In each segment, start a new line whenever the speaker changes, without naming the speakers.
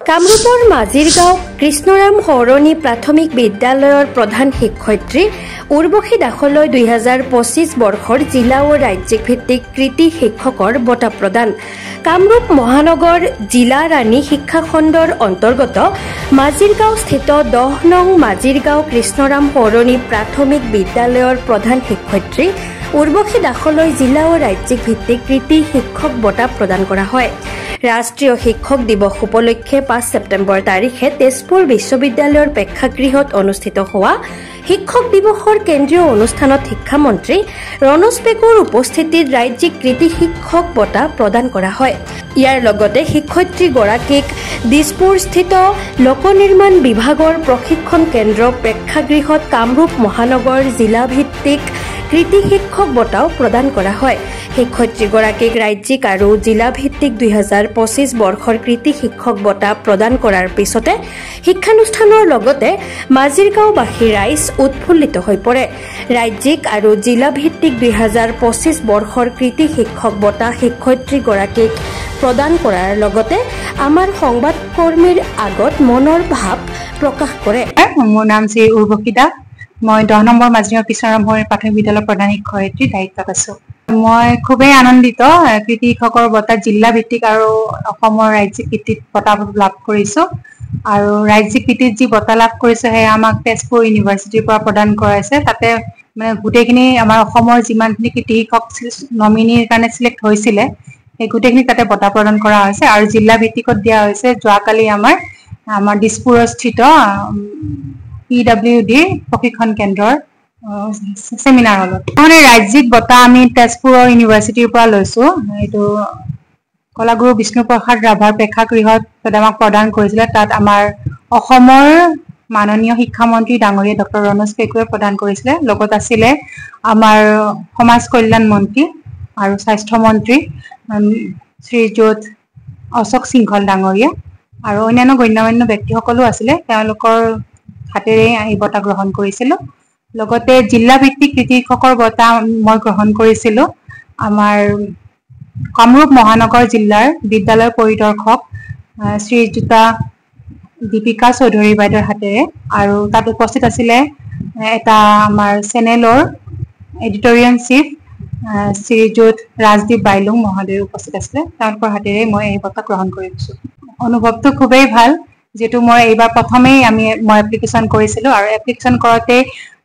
কামৰূপৰ মাজিৰগাঁও কৃষ্ণৰাম সৰণী প্ৰাথমিক বিদ্যালয়ৰ প্ৰধান শিক্ষয়িত্ৰী উৰ্বশী দাসলৈ 2025 বৰ্ষৰ জিলা আৰু ৰাজ্যিক ভিত্তিক কৃতি শিক্ষকৰ বঁটা প্ৰদান। কামৰূপ মহানগৰ জিলা ৰাণী শিক্ষা খণ্ডৰ অন্তৰ্গত মাজিৰগাঁও স্থিত 10 নং মাজিৰগাঁও কৃষ্ণৰাম সৰণী প্ৰাথমিক বিদ্যালয়ৰ প্ৰধান শিক্ষয়িত্ৰী উৰ্বশী দাসলৈ জিলা আৰু ৰাজ্যিক ভিত্তিক কৃতি শিক্ষক বঁটা প্ৰদান কৰা হয়। ৰাষ্ট্ৰীয় শিক্ষক দিৱস উপলক্ষে 5 ছেপ্টেম্বৰ তাৰিখে তেজপুৰ বিশ্ববিদ্যালয়ৰ প্ৰেক্ষাগৃহত অনুষ্ঠিত হোৱা শিক্ষক দিৱসৰ কেন্দ্ৰীয় অনুষ্ঠানত শিক্ষামন্ত্ৰী ৰণোজ পেগুৰ উপস্থিতিত ৰাজ্যিক কৃতি শিক্ষক বঁটা প্ৰদান কৰা হয়। ইয়াৰ লগতে শিক্ষয়িত্ৰীগৰাকীক দিছপুৰস্থিত লোক নিৰ্মাণ বিভাগৰ প্ৰশিক্ষণ কেন্দ্ৰ প্ৰেক্ষাগৃহত কামৰূপ মহানগৰ জিলাভিত্তিক কৃতি শিক্ষক বঁটাও প্ৰদান কৰা হয়। শিক্ষয়িত্ৰীগৰাকীক ৰাজ্যিক আৰু জিলাভিত্তিক 2025 বৰ্ষৰ কৃতি শিক্ষক বঁটা প্ৰদান কৰাৰ পিছতে শিক্ষানুষ্ঠানৰ লগতে মাজিৰগাঁওবাসী ৰাইজ উৎফুল্লিত হৈ পৰে। ৰাজ্যিক আৰু জিলাভিত্তিক 2025 বৰ্ষৰ কৃতি শিক্ষক বঁটা শিক্ষয়িত্ৰীগৰাকীক প্ৰদান কৰাৰ লগতে আমাৰ সংবাদকৰ্মীৰ আগত মনৰ ভাৱ প্ৰকাশ কৰে।
মোৰ নাম শ্ৰী উৰ্বশী দাস। মই 10 নম্বৰ মাজিৰগাঁও কৃষ্ণৰাম সৰণী প্ৰাথমিক বিদ্যালয়ৰ প্ৰধান শিক্ষয়িত্ৰী দায়িত্বত আছো। মই খুবেই আনন্দিত কৃতি শিক্ষকৰ বঁটা জিলা ভিত্তিক আৰু অসমৰ ৰাজ্যিক ভিত্তিত বঁটা লাভ কৰিছো। আৰু ৰাজ্যিক ভিত্তিত যি বঁটা লাভ কৰিছো সেয়া আমাক তেজপুৰ ইউনিভাৰ্চিটিৰ পৰা প্ৰদান কৰাইছে। তাতে মানে গোটেইখিনি আমাৰ অসমৰ যিমানখিনি কৃতি শিক্ষক নমিনীৰ কাৰণে চিলেক্ট হৈছিলে সেই গোটেইখিনি তাতে বঁটা প্ৰদান কৰা হৈছে। আৰু জিলা ভিত্তিকত দিয়া হৈছে যোৱাকালি আমাৰ দিছপুৰস্থিত PWD প্ৰশিক্ষণ কেন্দ্ৰৰ সেমিনাৰ হলত। মানে ৰাজ্যিক বঁটা আমি তেজপুৰৰ ইউনিভাৰ্চিটিৰ পৰা লৈছো। এইটো কলাগুৰু বিষ্ণুপ্ৰসাদ ৰাভাৰ প্ৰেক্ষাগৃহত আমাক প্ৰদান কৰিছিলে। তাত আমাৰ অসমৰ মাননীয় শিক্ষামন্ত্ৰী ডাঙৰীয়া ডক্টৰ ৰণোজ পেগুৱে প্ৰদান কৰিছিলে। লগত আছিলে আমাৰ সমাজ কল্যাণ মন্ত্ৰী আৰু স্বাস্থ্য মন্ত্ৰী শ্ৰীযুত অশোক সিংহল ডাঙৰীয়া আৰু অন্যান্য গণ্যমান্য ব্যক্তিসকলো আছিলে। তেওঁলোকৰ হাতেৰে এই বঁটা গ্ৰহণ কৰিছিলো। লগতে জিলা ভিত্তিক কৃতি শিক্ষকৰ বঁটা মই গ্ৰহণ কৰিছিলো আমাৰ কামৰূপ মহানগৰ জিলাৰ বিদ্যালয় পৰিদৰ্শক শ্ৰীযুতা দীপিকা চৌধুৰী বাইদেউৰ হাতেৰে। আৰু তাত উপস্থিত আছিলে এটা আমাৰ চেনেলৰ এডিটৰিয়েল চিফ শ্ৰীযুত ৰাজদীপ বাইলুং মহোদয় উপস্থিত আছিলে। তেওঁলোকৰ হাতেৰে মই এই বঁটা গ্ৰহণ কৰিছো। অনুভৱটো খুবেই ভাল, যিহেতু মই এইবাৰ প্ৰথমেই মই এপ্লিকেশ্যন কৰিছিলো আৰু এপ্লিকেশ্যন কৰোঁতে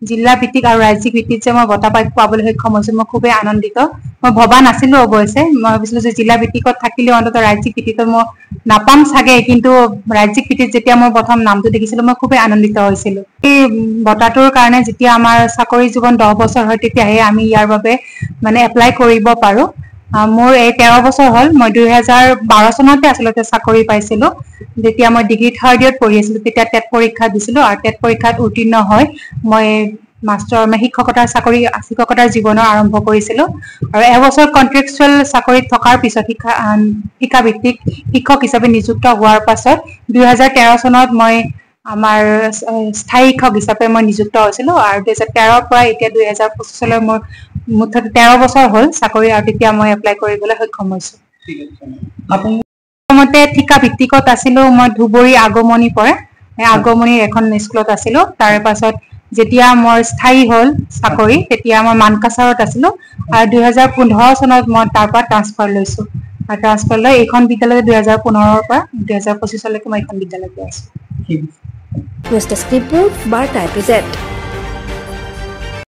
জিলা ভিত্তিক আৰু ৰাজ্যিক ভিত্তিত যে মই বঁটা পাবলৈ সক্ষম হৈছো মই খুবেই আনন্দিত। মই ভবা নাছিলো অৱশ্যে, মই ভাবিছিলো যে জিলা ভিত্তিকত থাকিলেও অন্তত ৰাজ্যিক ভিত্তিত মই নাপাম চাগে, কিন্তু ৰাজ্যিক ভিত্তিত যেতিয়া মই প্ৰথম নামটো দেখিছিলো মই খুবেই আনন্দিত হৈছিলো। এই বঁটাটোৰ কাৰণে যেতিয়া আমাৰ চাকৰি জীৱন 10 বছৰ হয় তেতিয়াহে আমি ইয়াৰ বাবে মানে এপ্লাই কৰিব পাৰো। মোৰ এই 13 বছৰ হ'ল। মই 2012 চনতে আচলতে চাকৰি পাইছিলো। যেতিয়া মই ডিগ্ৰী 3rd ইয়েৰত পঢ়ি আছিলো তেতিয়া টেট পৰীক্ষা দিছিলো আৰু টেট পৰীক্ষাত উত্তীৰ্ণ হৈ মই শিক্ষকতাৰ জীৱনৰ আৰম্ভ কৰিছিলো। আৰু এবছৰ কন্ট্ৰেকচুৱেল চাকৰিত থকাৰ পিছত শিক্ষাভিত্তিক শিক্ষক হিচাপে নিযুক্ত হোৱাৰ পাছত 2013 চনত মই আমাৰ স্থায়ী শিক্ষক হিচাপে মই নিযুক্ত হৈছিলো। আৰু 2013ৰ পৰা এতিয়া 2025 মোৰ মুঠতে 13 বছৰ হ'ল চাকৰি, আৰু তেতিয়া মই এপ্লাই কৰিবলৈ সক্ষম হৈছো। প্ৰথমতে ঠিকা ভিত্তিকত আছিলো মই ধুবুৰী আগমনী পৰে আগমনীৰ এখন স্কুলত আছিলো। তাৰ পাছত যেতিয়া মোৰ স্থায়ী হ'ল চাকৰি তেতিয়া মই মানকাছাৰত আছিলো। আৰু 2015 চনত মই তাৰ পৰা ট্ৰান্সফাৰ লৈছো। আৰু ট্ৰান্সফাৰ লৈ এইখন বিদ্যালয়ত 2015ৰ পৰা 2025 লৈকে মই এইখন বিদ্যালয়তে আছো।
বাৰ্তা প্ৰেজেণ্ট।